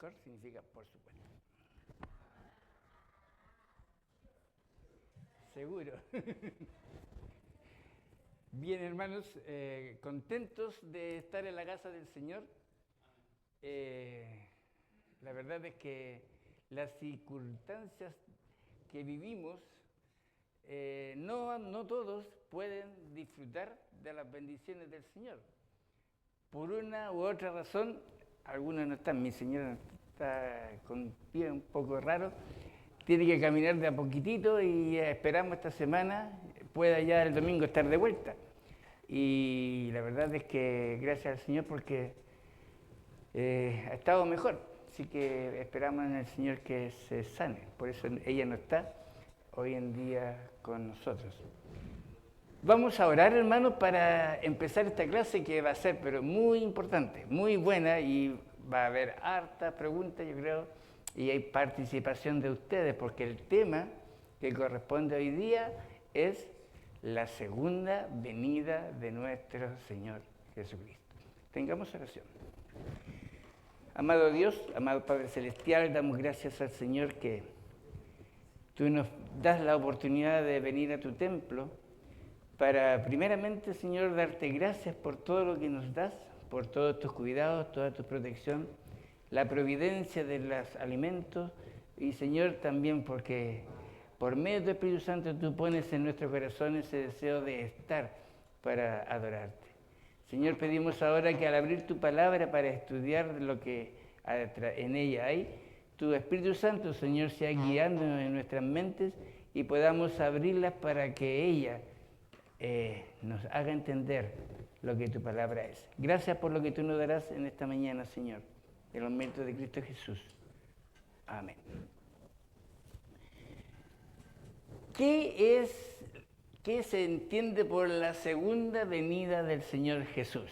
Cor significa por supuesto. Seguro. Bien, hermanos, contentos de estar en la casa del Señor. La verdad es que las circunstancias que vivimos, no todos pueden disfrutar de las bendiciones del Señor. Por una u otra razón, algunos no están, mi señora está con un pie un poco raro, tiene que caminar de a poquitito y esperamos esta semana pueda ya el domingo estar de vuelta. Y la verdad es que gracias al Señor porque ha estado mejor, así que esperamos en el Señor que se sane, por eso ella no está hoy en día con nosotros. Vamos a orar, hermanos, para empezar esta clase que va a ser pero muy importante, muy buena, y va a haber hartas preguntas, yo creo, y hay participación de ustedes, porque el tema que corresponde hoy día es la segunda venida de nuestro Señor Jesucristo. Tengamos oración. Amado Dios, amado Padre Celestial, damos gracias al Señor que tú nos das la oportunidad de venir a tu templo para, primeramente, Señor, darte gracias por todo lo que nos das, por todos tus cuidados, toda tu protección, la providencia de los alimentos y, Señor, también porque por medio del Espíritu Santo tú pones en nuestro corazón ese deseo de estar para adorarte. Señor, pedimos ahora que al abrir tu palabra para estudiar lo que en ella hay, tu Espíritu Santo, Señor, sea guiándonos en nuestras mentes y podamos abrirlas para que ella nos haga entender lo que tu palabra es. Gracias por lo que tú nos darás en esta mañana, Señor, en los méritos de Cristo Jesús. Amén. ¿Qué se entiende por la segunda venida del Señor Jesús?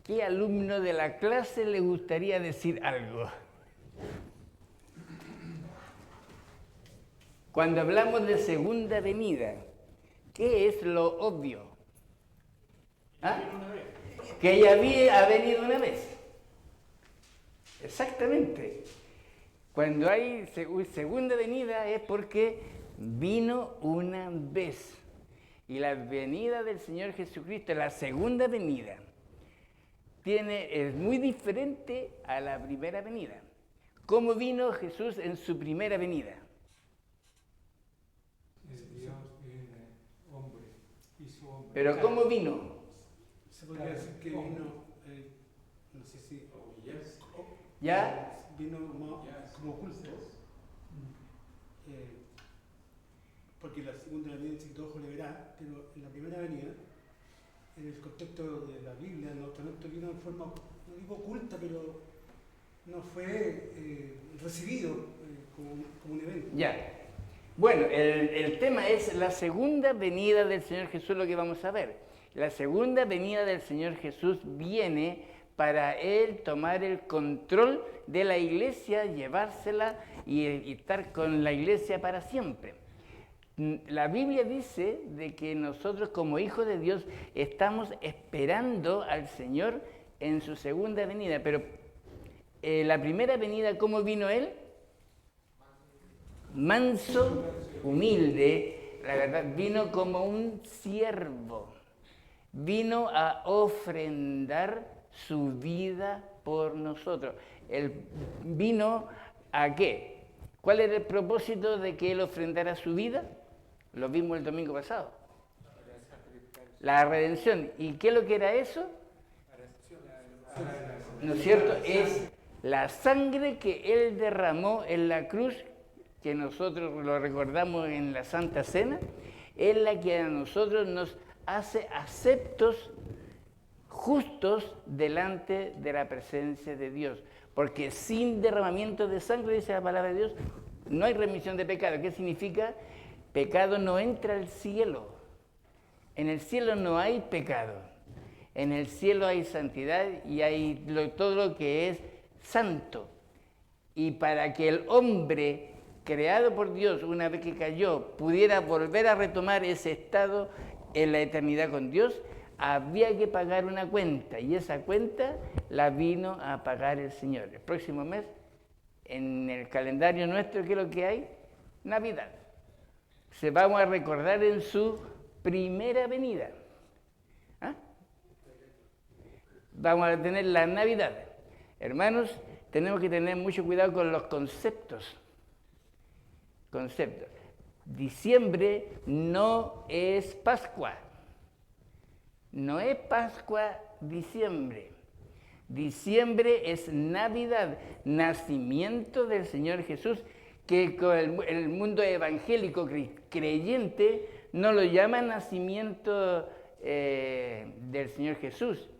¿Qué alumno de la clase le gustaría decir algo? Cuando hablamos de segunda venida, ¿qué es lo obvio? ¿Ah? Que ella ha venido una vez. Exactamente. Cuando hay segunda venida es porque vino una vez. Y la venida del Señor Jesucristo, la segunda venida, es muy diferente a la primera venida. ¿Cómo vino Jesús en su primera venida? Dios viene hombre, hizo hombre. ¿Pero cómo vino? Se podría decir que vino, no sé si... ¿Ya? Vino como oculto. Porque la segunda venida dice que todo ojo le verá, pero en la primera venida, en el contexto de la Biblia, el Nuevo Testamento vino en forma, no digo oculta, pero no fue recibido como un evento. Ya. Bueno, el tema es la segunda venida del Señor Jesús, lo que vamos a ver. La segunda venida del Señor Jesús viene para Él tomar el control de la iglesia, llevársela y estar con la iglesia para siempre. La Biblia dice de que nosotros como hijos de Dios estamos esperando al Señor en su segunda venida, pero la primera venida, ¿cómo vino Él? Manso, humilde, la verdad, vino como un siervo, vino a ofrendar su vida por nosotros. Él vino ¿a qué? ¿Cuál era el propósito de que Él ofrendara su vida? Lo vimos el domingo pasado. La redención. ¿Y qué es lo que era eso? ¿No es cierto? Es la sangre que Él derramó en la cruz, que nosotros lo recordamos en la Santa Cena, es la que a nosotros nos hace aceptos, justos delante de la presencia de Dios. Porque sin derramamiento de sangre, dice la palabra de Dios, no hay remisión de pecado. ¿Qué significa? Pecado no entra al cielo. En el cielo no hay pecado. En el cielo hay santidad y hay todo lo que es santo. Y para que el hombre creado por Dios, una vez que cayó, pudiera volver a retomar ese estado en la eternidad con Dios, había que pagar una cuenta y esa cuenta la vino a pagar el Señor. El próximo mes, en el calendario nuestro, ¿qué es lo que hay? Navidad. Se vamos a recordar en su primera venida. ¿Ah? Vamos a tener la Navidad. Hermanos, tenemos que tener mucho cuidado con los conceptos. Diciembre no es Pascua. No es Pascua, diciembre. Diciembre es Navidad, nacimiento del Señor Jesús, que con el mundo evangélico creyente no lo llama nacimiento del Señor Jesús,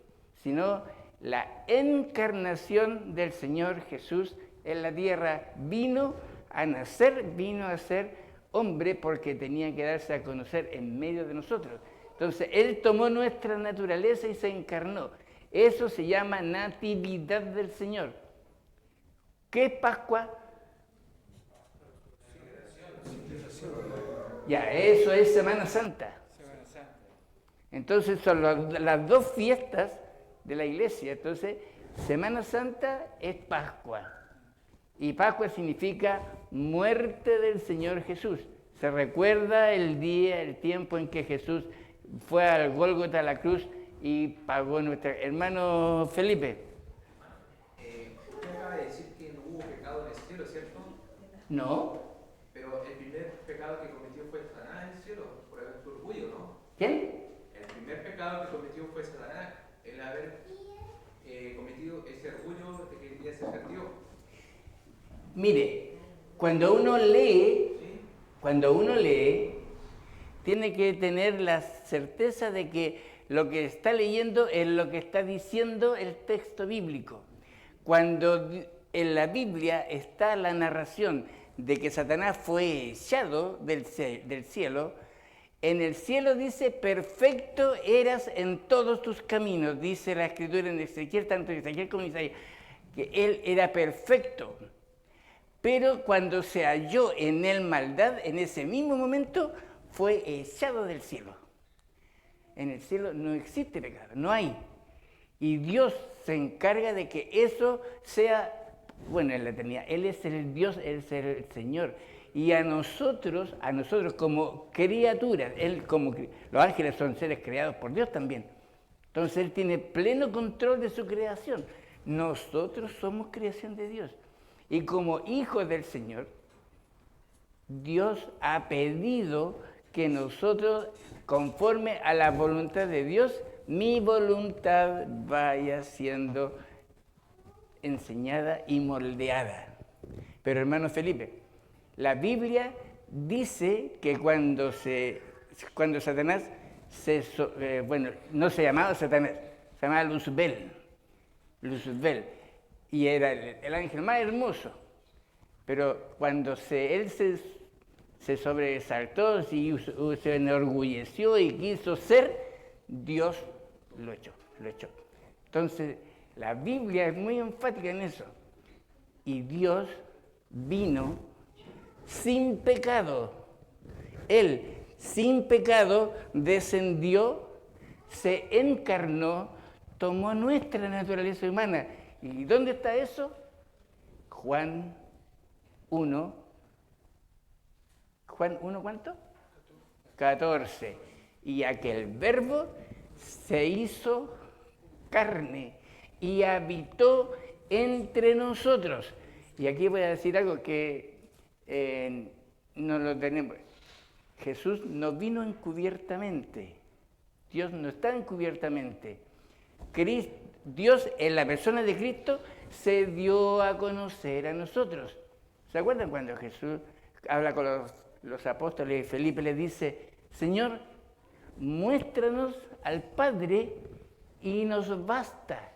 sino la encarnación del Señor Jesús en la tierra. Vino a nacer, vino a ser hombre porque tenía que darse a conocer en medio de nosotros. Entonces, Él tomó nuestra naturaleza y se encarnó. Eso se llama natividad del Señor. ¿Qué es Pascua? Ya, eso es Semana Santa. Entonces, son las dos fiestas de la iglesia. Entonces, Semana Santa es Pascua. Y Pascua significa muerte del Señor Jesús. Se recuerda el día, el tiempo en que Jesús fue al Gólgota, a la cruz, y pagó nuestra... Hermano Felipe. Usted acaba de decir que no hubo pecado en el cielo, ¿cierto? No. Pero el primer pecado que cometió fue Satanás en el cielo, por haber su orgullo, ¿no? ¿Quién? El primer pecado que cometió fue Satanás, el haber cometido ese orgullo de que quería ser Dios. Mire, cuando uno lee, tiene que tener la certeza de que lo que está leyendo es lo que está diciendo el texto bíblico. Cuando en la Biblia está la narración de que Satanás fue echado del cielo, en el cielo dice, perfecto eras en todos tus caminos, dice la Escritura en Ezequiel, tanto en Ezequiel como en Isaías, que él era perfecto. Pero cuando se halló en él maldad, en ese mismo momento, fue echado del cielo. En el cielo no existe pecado, no hay. Y Dios se encarga de que eso sea, bueno, en la eternidad. Él es el Dios, Él es el Señor. Y a nosotros como criaturas, los ángeles son seres creados por Dios también. Entonces Él tiene pleno control de su creación. Nosotros somos creación de Dios. Y como hijos del Señor, Dios ha pedido que nosotros, conforme a la voluntad de Dios, mi voluntad vaya siendo enseñada y moldeada. Pero hermano Felipe, la Biblia dice que cuando Satanás no se llamaba Satanás, se llamaba Luzbel, y era el ángel más hermoso. Pero cuando él se sobresaltó y se enorgulleció y quiso ser, Dios lo echó. Entonces, la Biblia es muy enfática en eso. Y Dios vino sin pecado. Él, sin pecado, descendió, se encarnó, tomó nuestra naturaleza humana. ¿Y dónde está eso? Juan 1. ¿Juan 1 cuánto? 14. Y aquel verbo se hizo carne y habitó entre nosotros. Y aquí voy a decir algo que no lo tenemos. Jesús no vino encubiertamente. Dios no está encubiertamente. Dios, en la persona de Cristo, se dio a conocer a nosotros. ¿Se acuerdan cuando Jesús habla con los apóstoles y Felipe le dice, Señor, muéstranos al Padre y nos basta?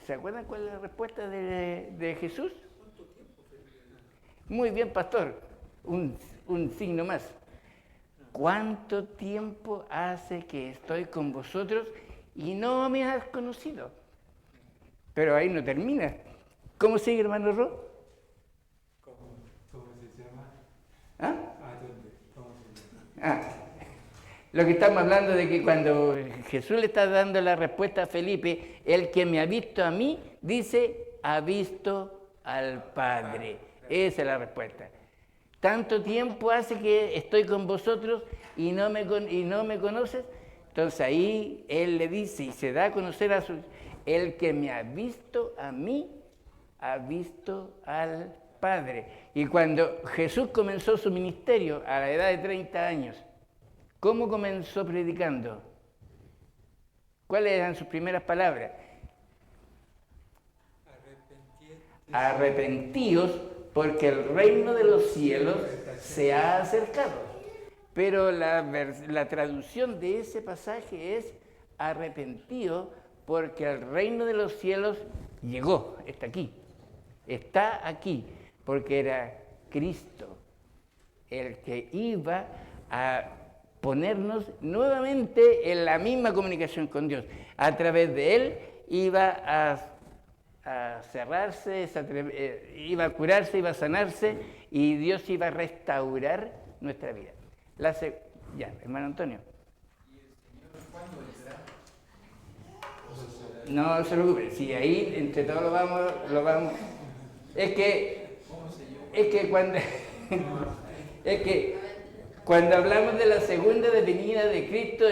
¿Se acuerdan cuál es la respuesta de Jesús? Muy bien, pastor, un signo más. ¿Cuánto tiempo hace que estoy con vosotros y no me has conocido? Pero ahí no termina. ¿Cómo sigue, hermano Ro? ¿Cómo se llama? ¿Ah? ¿A dónde? ¿Cómo se llama? Lo que estamos hablando de que cuando Jesús le está dando la respuesta a Felipe, el que me ha visto a mí, dice, ha visto al Padre. Esa es la respuesta. Tanto tiempo hace que estoy con vosotros y no me conoces. Entonces ahí él le dice y se da a conocer el que me ha visto a mí, ha visto al Padre. Y cuando Jesús comenzó su ministerio a la edad de 30 años, ¿cómo comenzó predicando? ¿Cuáles eran sus primeras palabras? Arrepentíos porque el reino de los cielos se ha acercado. Pero la traducción de ese pasaje es arrepentido porque el reino de los cielos llegó, está aquí, porque era Cristo el que iba a ponernos nuevamente en la misma comunicación con Dios. A través de él iba a cerrarse, iba a curarse, iba a sanarse y Dios iba a restaurar nuestra vida. Ya, hermano Antonio. ¿Y el Señor cuándo vendrá? No se preocupe, si ahí entre todos lo vamos. Es que cuando hablamos de la segunda venida de Cristo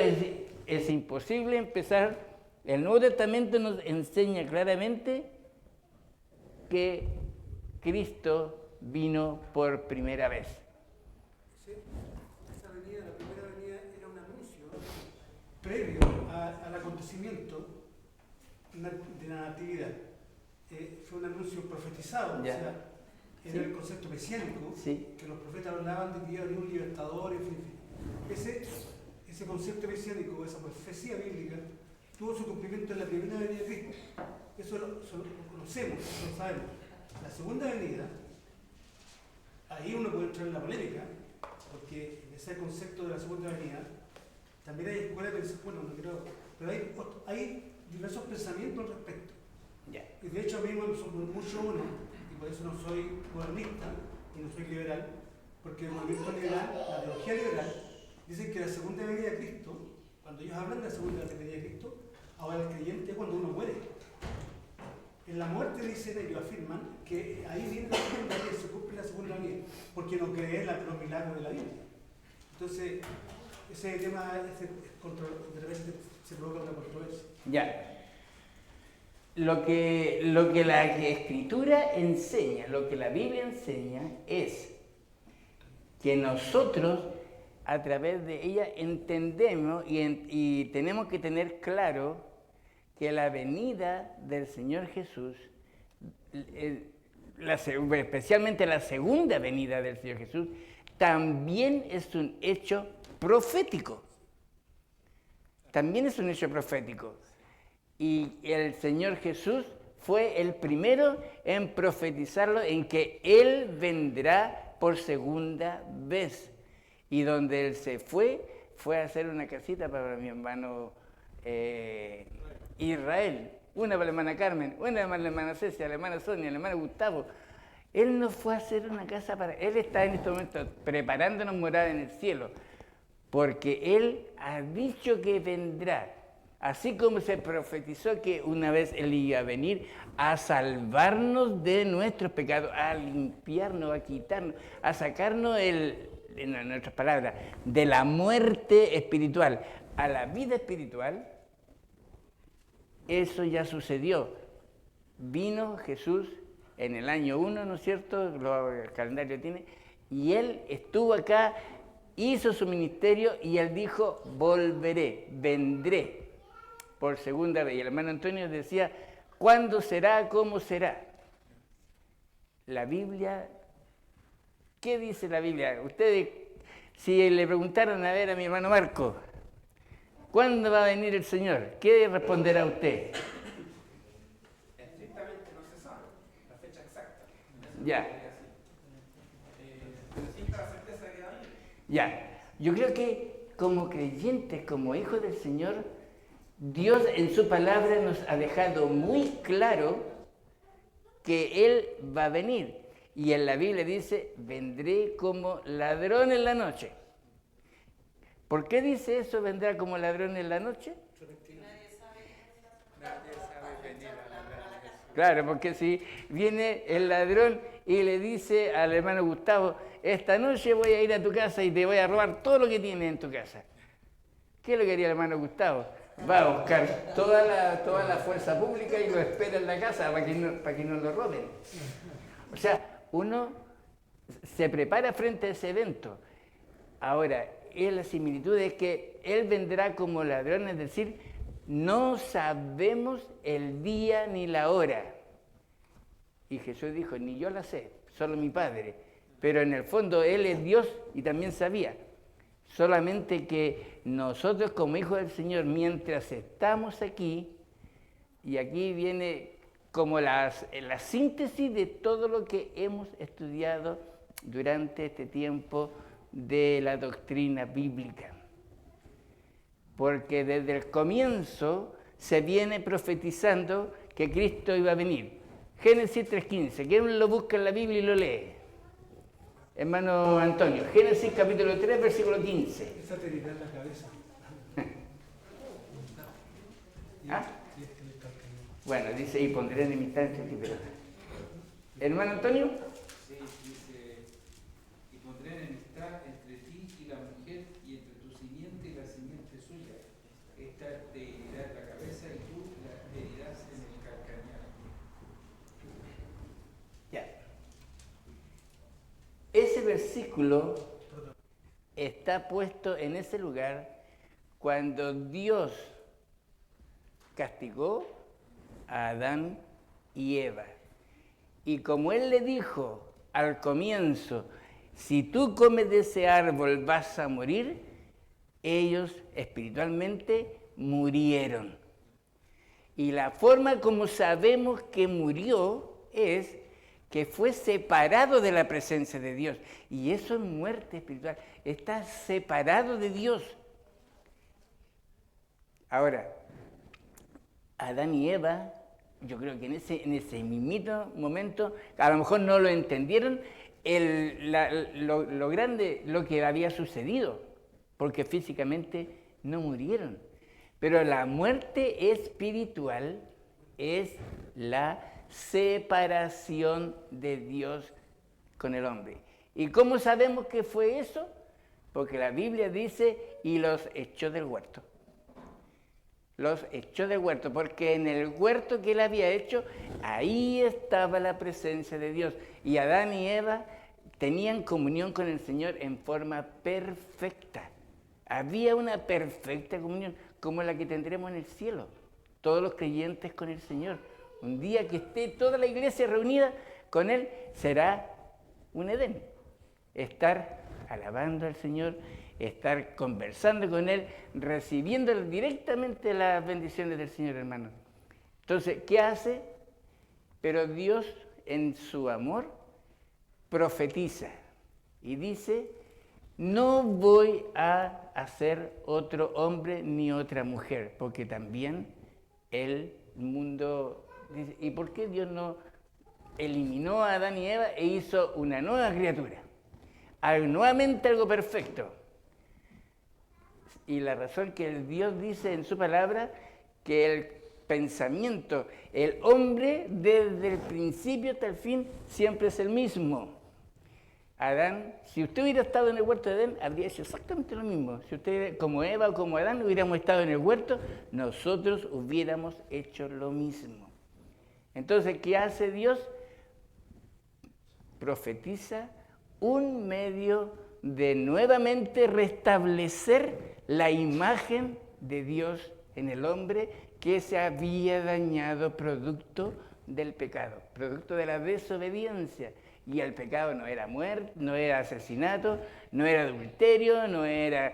es imposible empezar. El Nuevo Testamento nos enseña claramente que Cristo vino por primera vez. Sí, esa venida, la primera venida, era un anuncio previo al acontecimiento de la Natividad. Fue un anuncio profetizado, Ya. o sea, era el concepto mesiánico, Sí. que los profetas hablaban de que iba a venir un libertador, en fin. Ese concepto mesiánico, esa profecía bíblica, tuvo su cumplimiento en la primera venida de Cristo. Eso lo conocemos, eso lo sabemos. La segunda venida, ahí uno puede entrar en la polémica, porque en ese concepto de la segunda venida también hay escuelas de pensamiento, pero hay diversos pensamientos al respecto. Ya. Y de hecho a mí me son mucho uno, y por eso no soy modernista y no soy liberal, porque el movimiento liberal, la teología liberal, dicen que la segunda venida de Cristo, cuando ellos hablan de la segunda venida de Cristo, ahora el creyente es cuando uno muere. En la muerte dicen ellos, afirman que ahí viene la segunda venida, se cumple la segunda venida, porque no creen los milagros de la Biblia. Entonces, ese tema de repente se provoca una controversia. Ya. Lo que la Escritura enseña, lo que la Biblia enseña es que nosotros a través de ella entendemos y tenemos que tener claro que la venida del Señor Jesús, especialmente la segunda venida del Señor Jesús, también es un hecho profético. También es un hecho profético. Y el Señor Jesús fue el primero en profetizarlo, en que Él vendrá por segunda vez. Y donde Él se fue a hacer una casita para mi hermano Israel, una para la hermana Carmen, una para la hermana Cecia, la hermana Sonia, el hermano Gustavo. Él no fue a hacer una casa para... Él está en este momento preparándonos morada en el cielo, porque Él ha dicho que vendrá. Así como se profetizó que una vez Él iba a venir a salvarnos de nuestros pecados, a limpiarnos, a quitarnos, a sacarnos, en otras palabras, de la muerte espiritual a la vida espiritual, eso ya sucedió. Vino Jesús en el año 1, ¿no es cierto? El calendario tiene, y Él estuvo acá, hizo su ministerio y Él dijo, volveré, vendré por segunda vez. Y el hermano Antonio decía, ¿cuándo será? ¿Cómo será? La Biblia, ¿qué dice la Biblia? Ustedes, si le preguntaran a ver a mi hermano Marco, ¿cuándo va a venir el Señor? ¿Qué responderá usted? Estrictamente no se sabe la fecha exacta. Ya. Pero sí está la certeza de que va a venir. Ya. Yo creo que como creyentes, como hijos del Señor, Dios en su palabra nos ha dejado muy claro que Él va a venir. Y en la Biblia dice, vendré como ladrón en la noche. ¿Por qué dice eso? ¿Vendrá como ladrón en la noche? Nadie sabe venir a la verdad. Claro, porque si viene el ladrón y le dice al hermano Gustavo, esta noche voy a ir a tu casa y te voy a robar todo lo que tienes en tu casa. ¿Qué es lo que haría el hermano Gustavo? Va a buscar toda la fuerza pública y lo espera en la casa para que no lo roben. O sea, uno se prepara frente a ese evento. Ahora, la similitud es que él vendrá como ladrón, es decir, no sabemos el día ni la hora. Y Jesús dijo, ni yo la sé, solo mi Padre. Pero en el fondo Él es Dios y también sabía. Solamente que nosotros como hijos del Señor, mientras estamos aquí, y aquí viene como la síntesis de todo lo que hemos estudiado durante este tiempo de la doctrina bíblica. Porque desde el comienzo se viene profetizando que Cristo iba a venir. Génesis 3:15, ¿quién lo busca en la Biblia y lo lee? Hermano Antonio, Génesis capítulo 3, versículo 15. Esa te dirá en la cabeza. ¿Ah? Bueno, dice, y pondré enemistad entre ti y Pedro. Hermano Antonio. Sí, dice, y pondré enemistad entre ti y la mujer, y entre tu simiente y la simiente suya. Esta te herirá en la cabeza y tú la herirás en el calcañar. Ya. Ese versículo está puesto en ese lugar cuando Dios castigó a Adán y Eva. Y como Él le dijo al comienzo, si tú comes de ese árbol vas a morir, ellos espiritualmente murieron. Y la forma como sabemos que murió es que fue separado de la presencia de Dios. Y eso es muerte espiritual. Está separado de Dios. Ahora, Adán y Eva, yo creo que en ese mismito momento, a lo mejor no lo entendieron lo grande, lo que había sucedido, porque físicamente no murieron. Pero la muerte espiritual es la separación de Dios con el hombre. ¿Y cómo sabemos que fue eso? Porque la Biblia dice, y los echó del huerto. Los echó del huerto, porque en el huerto que él había hecho, ahí estaba la presencia de Dios. Y Adán y Eva tenían comunión con el Señor en forma perfecta. Había una perfecta comunión, como la que tendremos en el cielo, todos los creyentes con el Señor. Un día que esté toda la iglesia reunida con Él, será un Edén. Estar alabando al Señor, estar conversando con Él, recibiendo directamente las bendiciones del Señor, hermano. Entonces, ¿qué hace? Pero Dios, en su amor, profetiza y dice, no voy a hacer otro hombre ni otra mujer, porque también el mundo dice, ¿y por qué Dios no eliminó a Adán y Eva e hizo una nueva criatura? Nuevamente algo perfecto. Y la razón que el Dios dice en su palabra, que el pensamiento, el hombre desde el principio hasta el fin siempre es el mismo. Adán, si usted hubiera estado en el huerto de Edén, habría hecho exactamente lo mismo. Si usted, como Eva o como Adán, hubiéramos estado en el huerto, nosotros hubiéramos hecho lo mismo. Entonces, ¿qué hace Dios? Profetiza un medio de nuevamente restablecer la imagen de Dios en el hombre que se había dañado producto del pecado, producto de la desobediencia. Y el pecado no era muerte, no era asesinato, no era adulterio, no era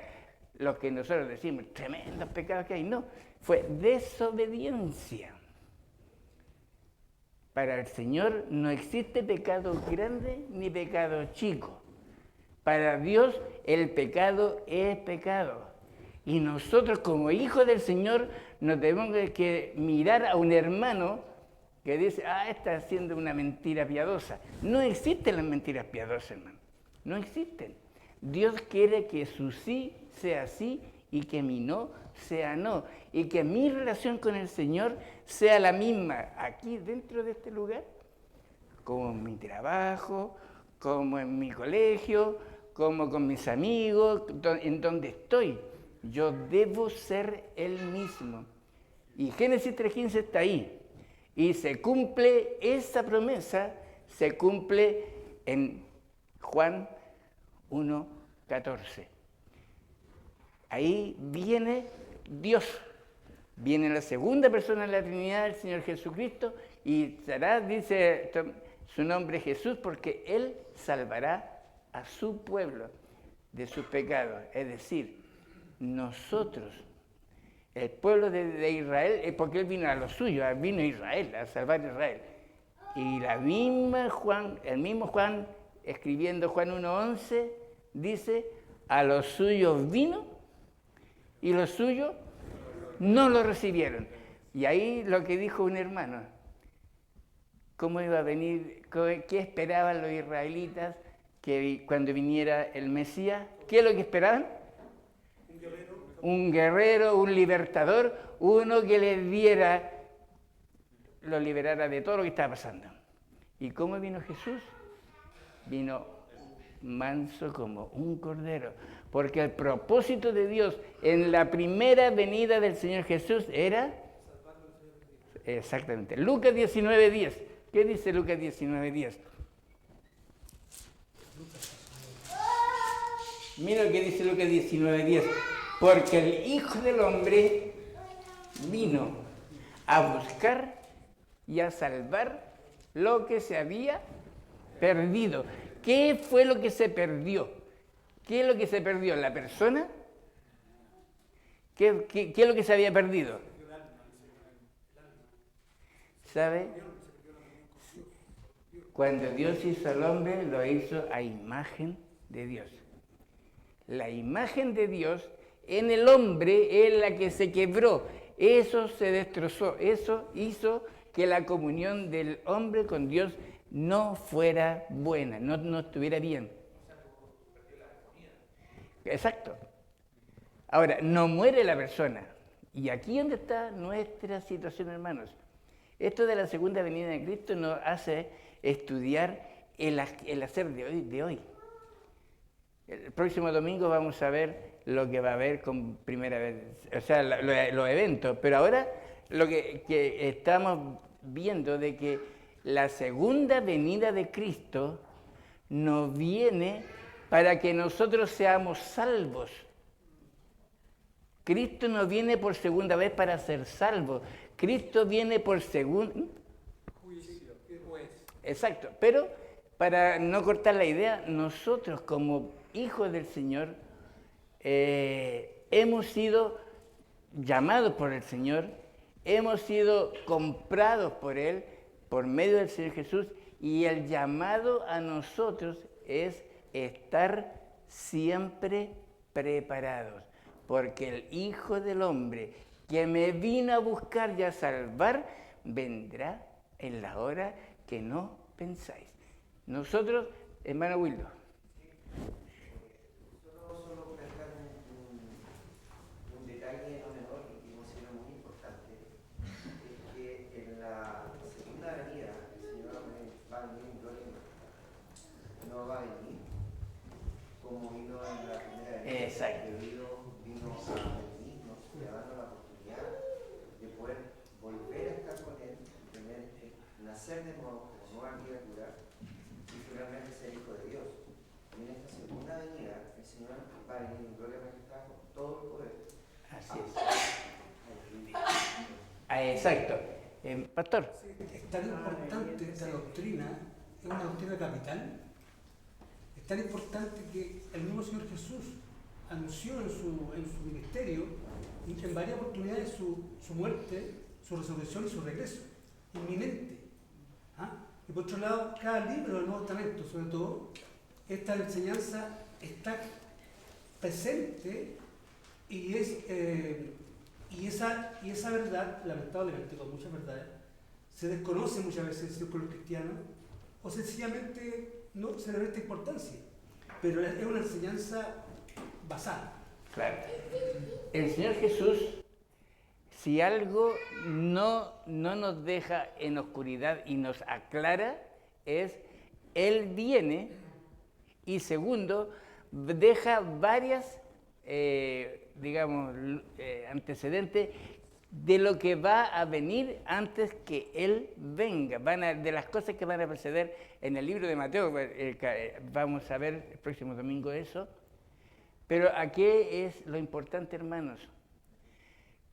lo que nosotros decimos, tremendos pecados que hay, no, fue desobediencia. Para el Señor no existe pecado grande ni pecado chico. Para Dios el pecado es pecado. Y nosotros como hijos del Señor nos tenemos que mirar a un hermano que dice, está haciendo una mentira piadosa. No existen las mentiras piadosas, hermano. No existen. Dios quiere que su sí sea sí y que mi no sea no. Y que mi relación con el Señor sea la misma aquí dentro de este lugar, como en mi trabajo, como en mi colegio, como con mis amigos, en donde estoy. Yo debo ser el mismo. Y Génesis 3:15 está ahí. Y se cumple esa promesa, se cumple en Juan 1:14. Ahí viene Dios, viene la segunda persona de la Trinidad, el Señor Jesucristo, y será, dice su nombre Jesús, porque Él salvará a su pueblo de sus pecados. Es decir, nosotros, el pueblo de Israel, porque Él vino a lo suyo, vino a Israel, a salvar a Israel. Y el mismo Juan, escribiendo Juan 1:11, dice, a los suyos vino y los suyos no lo recibieron. Y ahí lo que dijo un hermano, ¿cómo iba a venir? ¿Qué esperaban los israelitas que cuando viniera el Mesías? ¿Qué es lo que esperaban? Un guerrero, un libertador, uno que les lo liberara de todo lo que estaba pasando. ¿Y cómo vino Jesús? Vino manso como un cordero, porque el propósito de Dios en la primera venida del Señor Jesús era exactamente Lucas 19:10. ¿Qué dice Lucas 19:10? Mira lo que dice Lucas 19:10. Porque el Hijo del Hombre vino a buscar y a salvar lo que se había perdido. ¿Qué fue lo que se perdió? ¿Qué es lo que se perdió? ¿La persona? ¿Qué es lo que se había perdido? ¿Sabe? Cuando Dios hizo al hombre, lo hizo a imagen de Dios. La imagen de Dios en el hombre es la que se quebró. Eso se destrozó. Eso hizo que la comunión del hombre con Dios no fuera buena, no estuviera bien. Exacto. Ahora, no muere la persona. Y aquí es donde está nuestra situación, hermanos. Esto de la segunda venida de Cristo nos hace estudiar el hacer de hoy. El próximo domingo vamos a ver lo que va a haber con primera vez, o sea, los eventos. Pero ahora lo que estamos viendo de que la segunda venida de Cristo nos viene para que nosotros seamos salvos. Cristo no viene por segunda vez para ser salvos. Cristo viene por segunda... Exacto, pero para no cortar la idea, nosotros como hijos del Señor hemos sido llamados por el Señor, hemos sido comprados por Él, por medio del Señor Jesús, y el llamado a nosotros es estar siempre preparados, porque el Hijo del Hombre que me vino a buscar y a salvar, vendrá en la hora que no pensáis. Nosotros, hermano Wildo. Solo comentar un detalle no menor y que considero muy importante, es que en la segunda venida el Señor va a venir en gloria, no va a venir como vino en la primera venida. Exacto. Vino a bendecirnos y a darnos la oportunidad de poder volver a estar con Él, nacer de nuevo como nueva criatura y finalmente ser hijo de Dios. Y en esta segunda venida, el Señor va a venir en gloria majestad con todo el poder. Así es. Exacto. Pastor. Es tan importante esta doctrina, es una doctrina capital, es tan importante que el mismo Señor Jesús anunció en su ministerio en varias oportunidades su muerte, su resurrección y su regreso inminente. Y por otro lado, cada libro del Nuevo Testamento, sobre todo, esta enseñanza está presente y esa verdad, lamentablemente, con muchas verdades, se desconoce muchas veces en círculos cristianos o sencillamente no se le presta importancia, pero es una enseñanza basal. Claro. El Señor Jesús, si algo no nos deja en oscuridad y nos aclara, es Él viene, y segundo, deja varias, antecedentes de lo que va a venir antes que Él venga, de las cosas que van a preceder en el libro de Mateo. Vamos a ver el próximo domingo eso. Pero aquí es lo importante, hermanos,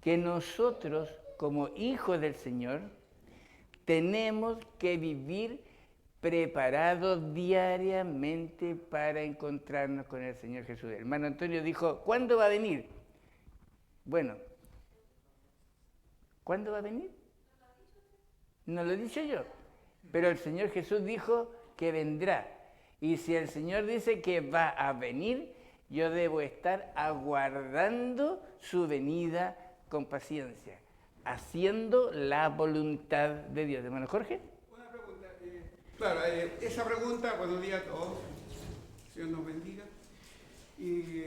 que nosotros, como hijos del Señor, tenemos que vivir preparados diariamente para encontrarnos con el Señor Jesús. El hermano Antonio dijo, ¿cuándo va a venir? Bueno, ¿cuándo va a venir? No lo he dicho yo, pero el Señor Jesús dijo que vendrá. Y si el Señor dice que va a venir, yo debo estar aguardando su venida con paciencia, haciendo la voluntad de Dios. Hermano Jorge. Una pregunta. Claro, esa pregunta, buenos días a todos, Señor nos bendiga. Y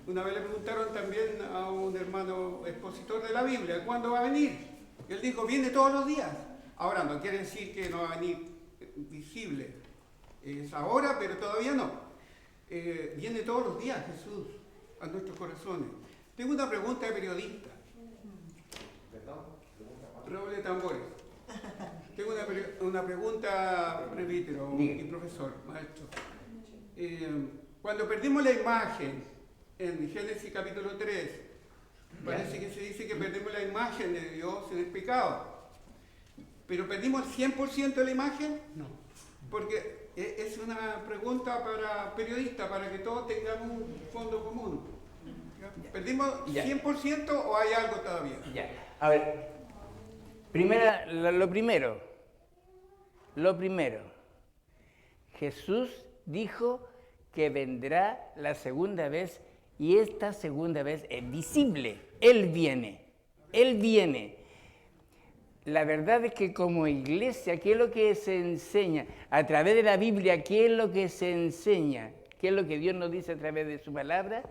una vez le preguntaron también a un hermano expositor de la Biblia, ¿cuándo va a venir? Y él dijo, viene todos los días. Ahora, no quiere decir que no va a venir visible. Es ahora, pero todavía no. Viene todos los días Jesús a nuestros corazones. Tengo una pregunta de periodista. Perdón, Roble tambores. Tengo una pregunta, presbítero y profesor, maestro. Cuando perdimos la imagen en Génesis capítulo 3, parece que se dice que perdimos la imagen de Dios en el pecado. ¿Pero perdimos el 100% de la imagen? No. Porque es una pregunta para periodistas, para que todos tengamos un fondo común. ¿Perdimos 100% o hay algo todavía? Ya. A ver, lo primero, Jesús dijo que vendrá la segunda vez y esta segunda vez es visible. Él viene. La verdad es que como iglesia, ¿qué es lo que se enseña? A través de la Biblia, ¿qué es lo que se enseña? ¿Qué es lo que Dios nos dice a través de su palabra?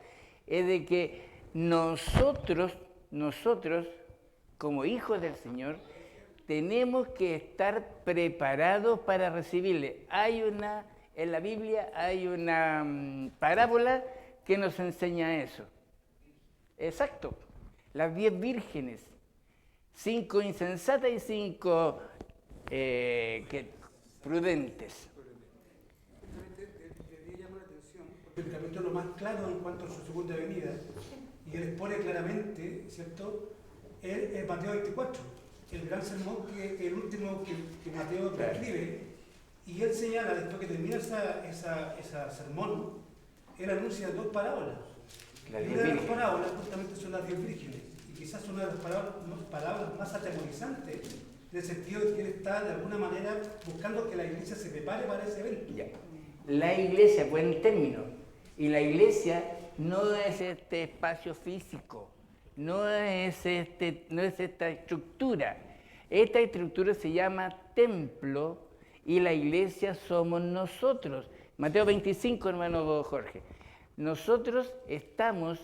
Es de que nosotros, como hijos del Señor, tenemos que estar preparados para recibirle. En la Biblia hay una parábola que nos enseña eso. Exacto. Las 10 vírgenes. 5 insensatas y 5 prudentes. Le llama la atención, porque el capítulo más claro en cuanto a su segunda venida, y él expone claramente, ¿cierto? Es Mateo 24, el gran sermón, el último que Mateo describe, y él señala, después que termina esa sermón, él anuncia 2 parábolas. Y una de las parábolas justamente son las 10 vírgenes. Quizás una de las palabras más atemorizantes, en el sentido de que él está de alguna manera buscando que la iglesia se prepare para ese evento. Ya. La iglesia, buen término, y la iglesia no es este espacio físico, no es esta estructura. Esta estructura se llama templo y la iglesia somos nosotros. Mateo 25, hermano Jorge. Nosotros estamos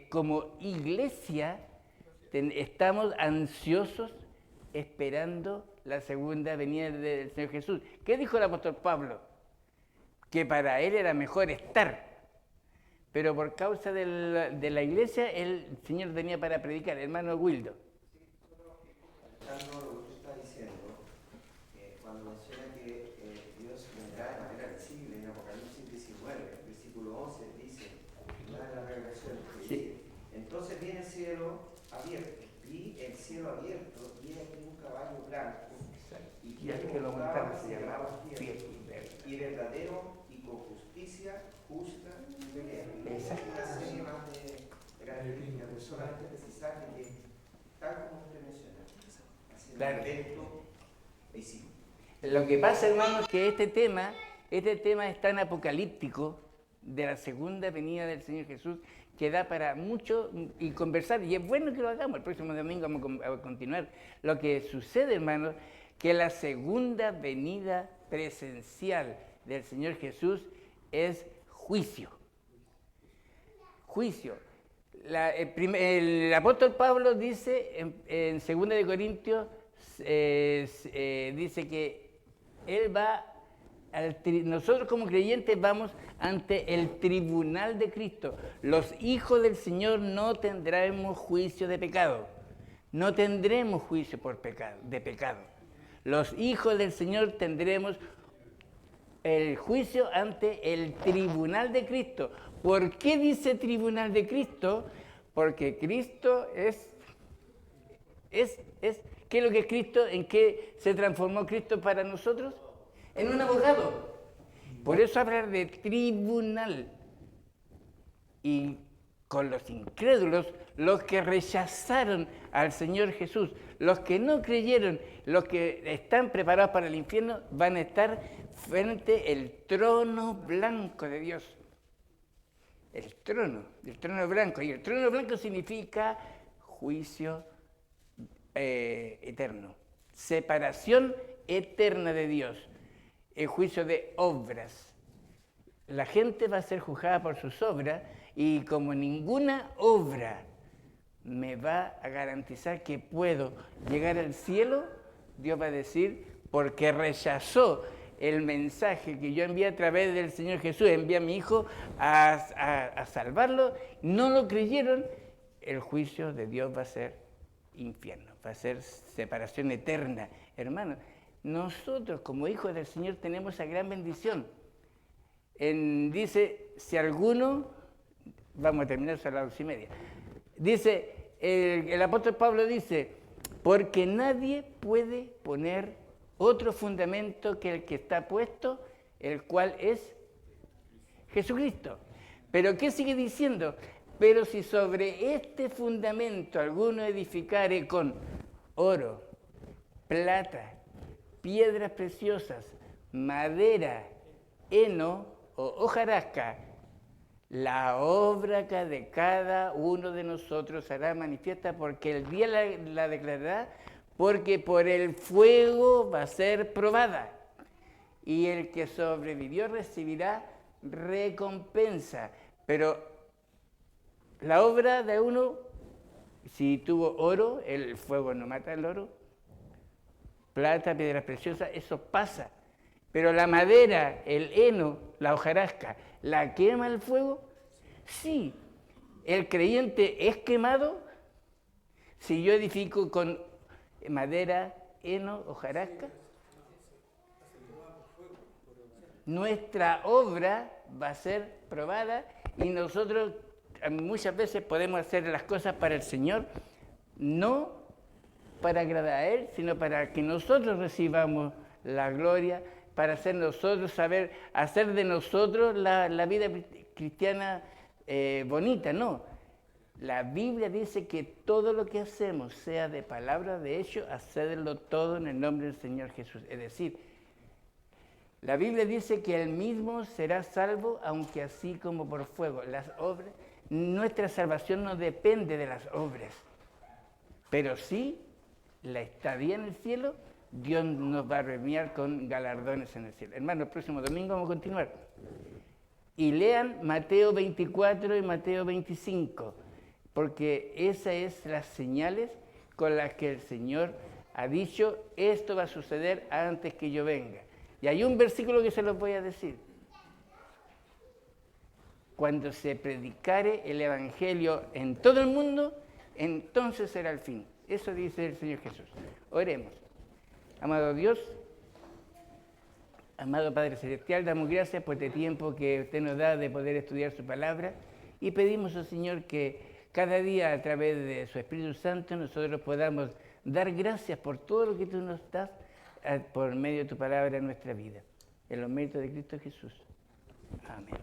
como iglesia, estamos ansiosos esperando la segunda venida del Señor Jesús. ¿Qué dijo el apóstol Pablo? Que para él era mejor estar, pero por causa de la iglesia el Señor tenía para predicar. Hermano Wildo. Lo que usted está diciendo, cuando menciona que Dios vendrá de manera visible en Apocalipsis 19, versículo 11, dice, la revelación, dice, entonces viene el cielo abierto, vi el cielo abierto, y aquí un caballo blanco, y al que lo montaba se llamaba fiel, y verdadero, y con justicia justa y pelea. Exacto. Una serie más de características, pero solamente precisar que, tal como usted menciona, claro, un evento visible. Lo que pasa, hermanos, es que este tema es tan apocalíptico de la segunda venida del Señor Jesús que da para mucho y conversar, y es bueno que lo hagamos. El próximo domingo vamos a continuar. Lo que sucede, hermanos, que la segunda venida presencial del Señor Jesús es juicio. juicio. El apóstol Pablo dice en 2 de Corintios, dice que él va, nosotros como creyentes vamos ante el tribunal de Cristo. Los hijos del Señor no tendremos juicio de pecado. No tendremos juicio de pecado. Los hijos del Señor tendremos el juicio ante el tribunal de Cristo. ¿Por qué dice tribunal de Cristo? Porque Cristo ¿qué es lo que es Cristo? ¿En qué se transformó Cristo para nosotros? En un abogado. Por eso hablar de tribunal. Y con los incrédulos, los que rechazaron al Señor Jesús, los que no creyeron, los que están preparados para el infierno, van a estar frente al trono blanco de Dios. El trono blanco. Y el trono blanco significa juicio eterno, separación eterna de Dios, el juicio de obras. La gente va a ser juzgada por sus obras y como ninguna obra me va a garantizar que puedo llegar al cielo, Dios va a decir, porque rechazó el mensaje que yo envié a través del Señor Jesús, envié a mi Hijo a salvarlo, no lo creyeron, el juicio de Dios va a ser infierno, va a ser separación eterna. Hermanos, nosotros como hijos del Señor tenemos esa gran bendición. Dice, si alguno, vamos a terminar a las 2:30, dice, el apóstol Pablo dice, porque nadie puede poner otro fundamento que el que está puesto, el cual es Jesucristo. Pero ¿qué sigue diciendo? Pero si sobre este fundamento alguno edificare con oro, plata, piedras preciosas, madera, heno o hojarasca, la obra de cada uno de nosotros será manifiesta porque el día la declarará, porque por el fuego va a ser probada. Y el que sobrevivió recibirá recompensa. Pero la obra de uno, si tuvo oro, el fuego no mata el oro, plata, piedras preciosas, eso pasa. Pero la madera, el heno, la hojarasca, ¿la quema el fuego? Sí. ¿El creyente es quemado? Si yo edifico con madera, heno, hojarasca, nuestra obra va a ser probada y nosotros muchas veces podemos hacer las cosas para el Señor, no para agradar a Él, sino para que nosotros recibamos la gloria, para hacer nosotros saber, hacer de nosotros la vida cristiana bonita, no. La Biblia dice que todo lo que hacemos, sea de palabra, de hecho, hacedlo todo en el nombre del Señor Jesús. Es decir, la Biblia dice que Él mismo será salvo, aunque así como por fuego. Las obras, nuestra salvación no depende de las obras, pero sí la estadía en el cielo, Dios nos va a premiar con galardones en el cielo. Hermanos, el próximo domingo vamos a continuar. Y lean Mateo 24 y Mateo 25, porque esas es las señales con las que el Señor ha dicho, esto va a suceder antes que yo venga. Y hay un versículo que se los voy a decir. Cuando se predicare el Evangelio en todo el mundo, entonces será el fin. Eso dice el Señor Jesús. Oremos. Amado Dios, amado Padre Celestial, damos gracias por este tiempo que usted nos da de poder estudiar su palabra y pedimos al Señor que cada día a través de su Espíritu Santo nosotros podamos dar gracias por todo lo que tú nos das por medio de tu palabra en nuestra vida. En los méritos de Cristo Jesús. Amén.